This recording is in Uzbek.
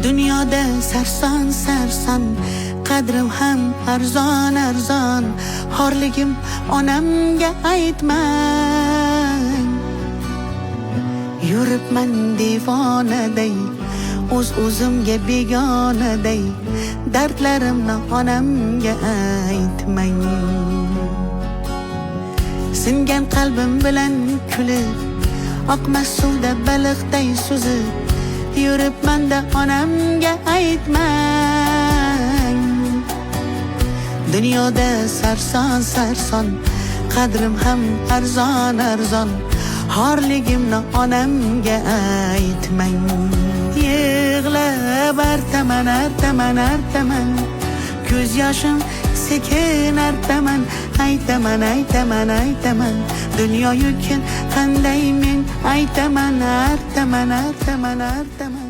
Dunyoda sarson sarson, qadrim ham arzon arzon. Xorligim onamga aytmang. Yuribman devonaday, o'zimga begonaday. Dardlarimni onamga aytmang. Singan qalbim bilan kulib, oqmas suvda baliqday suzib, yuribman-da onamga aytmang. Dunyoda sarson sarson, qadrim ham arzon arzon. Xorligimni onamga aytmang. Yig'lab artaman artaman artaman, ko'z yoshim sekin artaman. Aytaman aytaman aytaman, dunyo yukin qanday men aytaman artaman artaman artaman.